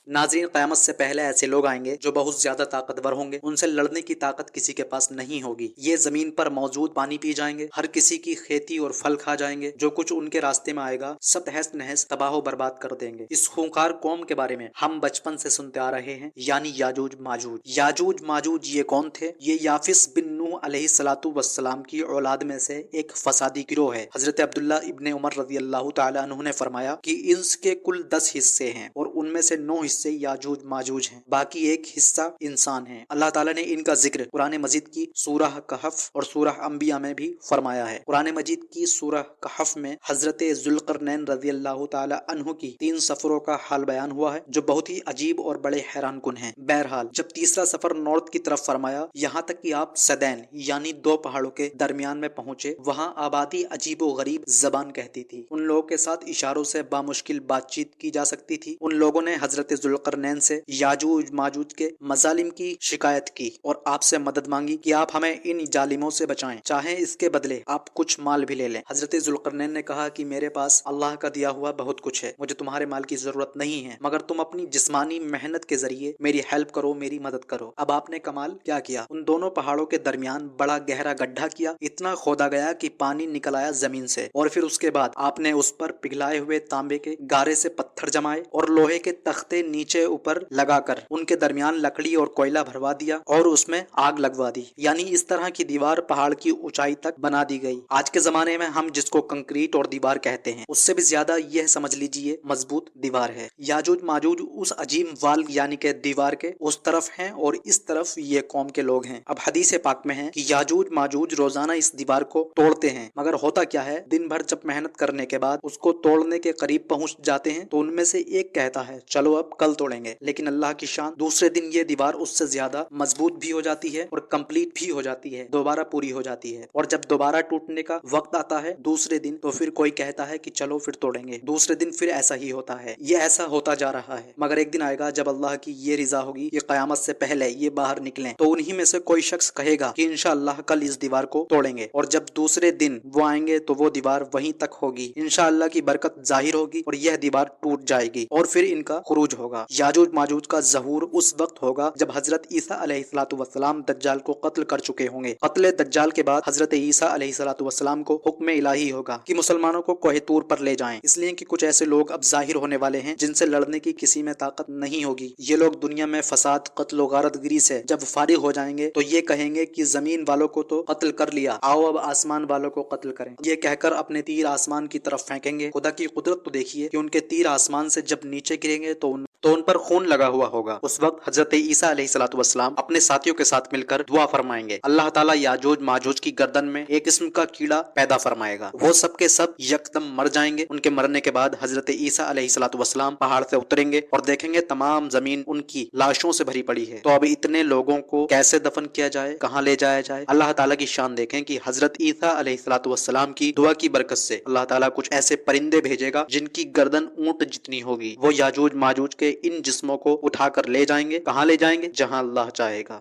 नाज़रीन, क़यामत से पहले ऐसे लोग आएंगे जो बहुत ज्यादा ताकतवर होंगे, उनसे लड़ने की ताकत किसी के पास नहीं होगी। ये जमीन पर मौजूद पानी पी जाएंगे, हर किसी की खेती और फल खा जाएंगे, जो कुछ उनके रास्ते में आएगा सब तहस नहस तबाह बर्बाद कर देंगे। इस खूंखार कौम के बारे में हम बचपन से सुनते आ रहे हैं, यानी याजूज माजूज। याजूज माजूज ये कौन थे? ये याफिस बिन नूह अलैहिस्सलातु वस्सलाम की औलाद में से एक फसादी गिरोह है। हजरत अब्दुल्ला इब्ने उमर रज़ी अल्लाह तआला अन्हु ने फरमाया कि इंस के कुल 10 हिस्से हैं और उनमें से 9 हिस्से याजूज माजूज हैं, बाकी एक हिस्सा इंसान है। अल्लाह ताला ने इनका जिक्र कुरान मजीद की सूरह कहफ और सूरह अंबिया में भी फरमाया है। कुरान मजीद की सूरह कहफ में हजरत जुल्करनैन रज़ी अल्लाह तआला अन्हु की 3 सफरों का हाल बयान हुआ है, जो बहुत ही अजीब और बड़े हैरान कुन हैं। बहरहाल, जब तीसरा सफर नॉर्थ की तरफ फरमाया, यहाँ तक कि आप सदैन यानी 2 पहाड़ों के दरमियान में पहुंचे, वहाँ आबादी अजीबो गरीब जबान कहती थी। उन लोगों के साथ इशारों से बामुश्किल बातचीत की जा सकती थी। उन लोगों ने हजरत जुल्करनैन से याजूज माजूज के मजालिम की शिकायत की और आपसे मदद मांगी कि आप हमें इन जालिमों से बचाएं, चाहे इसके बदले आप कुछ माल भी ले लें। हजरत जुल्करनैन ने कहा कि मेरे पास अल्लाह का दिया हुआ बहुत कुछ है, मुझे तुम्हारे माल की जरूरत नहीं है, मगर तुम अपनी जिस्मानी मेहनत के जरिए मेरी हेल्प करो, मेरी मदद करो। अब आपने कमाल क्या किया? उन दोनों पहाड़ों के दरमियान बड़ा गहरा गड्ढा किया, इतना खोदा गया कि पानी निकल आया जमीन से, और फिर उसके बाद आपने उस पर पिघलाए हुए तांबे के गारे से पत्थर जमाए और लोहे के तख्ते नीचे ऊपर लगाकर उनके दरमियान लकड़ी और कोयला भरवा दिया और उसमें आग लगवा दी। यानी इस तरह की दीवार पहाड़ की ऊंचाई तक बना दी गई। आज के जमाने में हम जिसको कंक्रीट और दीवार कहते हैं, उससे भी ज्यादा यह समझ लीजिए मजबूत दीवार है। याजूज माजूज उस अजीम वाल यानी के दीवार के उस तरफ हैं और इस तरफ ये कौम के लोग हैं। अब हदीस पाक में है कि याजूज माजूज रोजाना इस दीवार को तोड़ते हैं, मगर होता क्या है, दिन भर जब मेहनत करने के बाद उसको तोड़ने के करीब पहुंच जाते हैं तो उनमें से एक कहता है चलो अब कल तोड़ेंगे, लेकिन अल्लाह की शान, दूसरे दिन ये दीवार उससे ज्यादा मजबूत भी हो जाती है और कंप्लीट भी हो जाती है, दोबारा पूरी हो जाती है। और जब दोबारा टूटने का वक्त आता है दूसरे दिन, तो फिर कोई कहता है कि चलो फिर तोड़ेंगे, दूसरे दिन फिर ऐसा ही होता है। ये ऐसा होता जा रहा है, मगर एक दिन आएगा जब अल्लाह की ये रिजा होगी कि कयामत से पहले ये बाहर निकलें, तो उन्हीं में से कोई शख्स कहेगा कि इंशाअल्लाह कल इस दीवार को तोड़ेंगे, और जब दूसरे दिन वो आएंगे तो वो दीवार वहीं तक होगी, इंशाअल्लाह की बरकत जाहिर होगी और यह दीवार टूट जाएगी और फिर इनका खुरूज होगा। याजूज माजूज का ज़हूर उस वक्त होगा जब हजरत ईसा अलैहिस्सलातु वस्सलाम दज्जाल को कत्ल कर चुके होंगे। कत्ल दज्जाल के बाद हजरत ईसा अलैहिस्सलातु वस्सलाम को हुक्म इलाही होगा कि मुसलमानों को कोहे तूर पर ले जाएं, इसलिए कि कुछ ऐसे लोग अब जाहिर होने वाले हैं जिनसे लड़ने की किसी में ताकत नहीं होगी। ये लोग दुनिया में फसाद, कत्ल और गारतगिरी से जब फारिग हो जाएंगे तो ये कहेंगे कि जमीन वालों को तो कत्ल कर लिया, आओ अब आसमान वालों को कत्ल करें। ये कहकर अपने तीर आसमान की तरफ फेंकेंगे। खुदा की कुदरत तो देखिए कि उनके तीर आसमान से जब नीचे गिरेंगे तो उन पर खून लगा हुआ होगा। उस वक्त हजरत ईसा अलैहिस्सलातु वस्सलाम अपने साथियों के साथ मिलकर दुआ फरमाएंगे। अल्लाह ताला याजूज माजूज की गर्दन में एक किस्म का कीड़ा पैदा फरमाएगा, वो सब के सब यकदम मर जाएंगे। उनके मरने के बाद हजरत ईसा अलैहिस्सलातु वस्सलाम पहाड़ से उतरेंगे और देखेंगे तमाम जमीन उनकी लाशों से भरी पड़ी है। तो अब इतने लोगों को कैसे दफन किया जाए, कहाँ ले जाया जाए? अल्लाह ताला की शान देखें कि हजरत ईसा अलैहिस्सलातु वस्सलाम की दुआ की बरकत से अल्लाह ताला कुछ ऐसे परिंदे भेजेगा जिनकी गर्दन ऊंट जितनी होगी। वो याजूज माजूज के इन जिस्मों को उठाकर ले जाएंगे। कहाँ ले जाएंगे? जहाँ अल्लाह चाहेगा।